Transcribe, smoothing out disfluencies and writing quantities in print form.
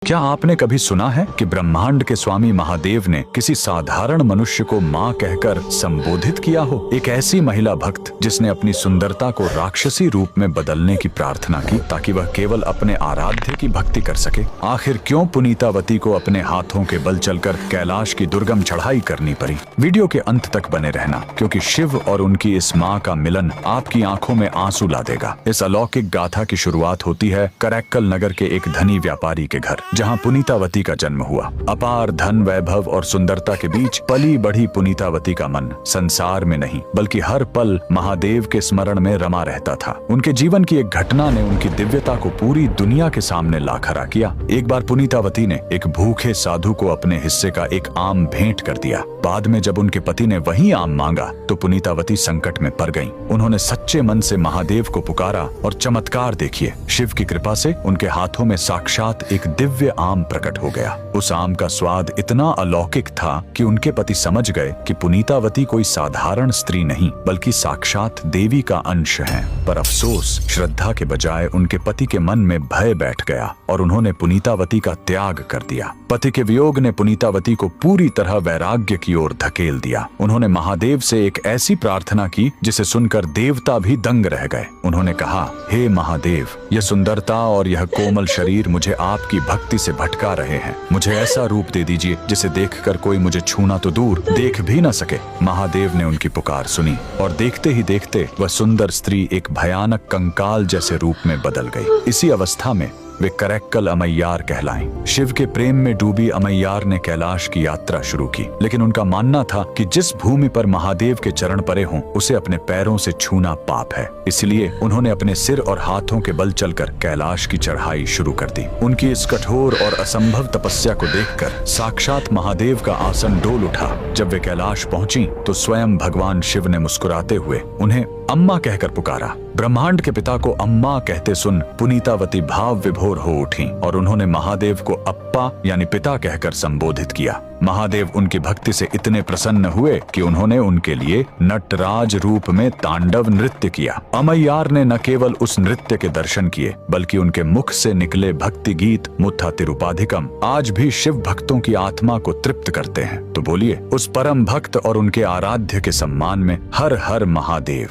क्या आपने कभी सुना है कि ब्रह्मांड के स्वामी महादेव ने किसी साधारण मनुष्य को माँ कहकर संबोधित किया हो? एक ऐसी महिला भक्त जिसने अपनी सुंदरता को राक्षसी रूप में बदलने की प्रार्थना की ताकि वह केवल अपने आराध्य की भक्ति कर सके। आखिर क्यों पुनीतावती को अपने हाथों के बल चलकर कैलाश की दुर्गम चढ़ाई करनी पड़ी? वीडियो के अंत तक बने रहना, क्योंकि शिव और उनकी इस माँ का मिलन आपकी आंखों में आंसू ला देगा। इस अलौकिक गाथा की शुरुआत होती है करैक्कल नगर के एक धनी व्यापारी के घर, जहां पुनीतावती का जन्म हुआ। अपार धन, वैभव और सुंदरता के बीच पली बढ़ी पुनीतावती का मन संसार में नहीं बल्कि हर पल महादेव के स्मरण में रमा रहता था। उनके जीवन की एक घटना ने उनकी दिव्यता को पूरी दुनिया के सामने ला खड़ा किया। एक बार पुनीतावती ने एक भूखे साधु को अपने हिस्से का एक आम भेंट कर दिया। बाद में जब उनके पति ने वही आम मांगा तो पुनीतावती संकट में पड़ गईं। उन्होंने सच्चे मन से महादेव को पुकारा और चमत्कार देखिए, शिव की कृपा से उनके हाथों में साक्षात एक दिव्य आम प्रकट हो गया। उस आम का स्वाद इतना अलौकिक था कि उनके पति समझ गए कि पुनीतावती कोई साधारण स्त्री नहीं बल्कि साक्षात देवी का अंश है। पर अफसोस, श्रद्धा के बजाय उनके पति के मन में भय बैठ गया और उन्होंने पुनीतावती का त्याग कर दिया। पति के वियोग ने पुनीतावती को पूरी तरह वैराग्य की ओर धकेल दिया। उन्होंने महादेव से एक ऐसी प्रार्थना की जिसे सुनकर देवता भी दंग रह गए। उन्होंने कहा, हे महादेव, यह सुंदरता और यह कोमल शरीर मुझे आपकी भक्ति से भटका रहे हैं। मुझे ऐसा रूप दे दीजिए जिसे देखकर कोई मुझे छूना तो दूर, देख भी न सके। महादेव ने उनकी पुकार सुनी और देखते ही देखते वह सुंदर स्त्री एक भयानक कंकाल जैसे रूप में बदल गई। इसी अवस्था में वे करैक्कल अमैयार कहलाएं। शिव के प्रेम में डूबी अमैयार ने कैलाश की यात्रा शुरू की, लेकिन उनका मानना था कि जिस भूमि पर महादेव के चरण परे हों उसे अपने पैरों से छूना पाप है। इसलिए उन्होंने अपने सिर और हाथों के बल चलकर कैलाश की चढ़ाई शुरू कर दी। उनकी इस कठोर और असंभव तपस्या को देखकर साक्षात महादेव का आसन डोल उठा। जब वे कैलाश पहुंची तो स्वयं भगवान शिव ने मुस्कुराते हुए उन्हें अम्मा कहकर पुकारा। ब्रह्मांड के पिता को अम्मा कहते सुन पुनीतावती भाव विभोर हो उठी और उन्होंने महादेव को अप्पा यानी पिता कहकर संबोधित किया। महादेव उनकी भक्ति से इतने प्रसन्न हुए कि उन्होंने उनके लिए नटराज रूप में तांडव नृत्य किया। अमैयार ने न केवल उस नृत्य के दर्शन किए बल्कि उनके मुख से निकले भक्ति गीत मुत्था तिरुपाधिकम आज भी शिव भक्तों की आत्मा को तृप्त करते हैं। तो बोलिए, उस परम भक्त और उनके आराध्य के सम्मान में हर हर महादेव।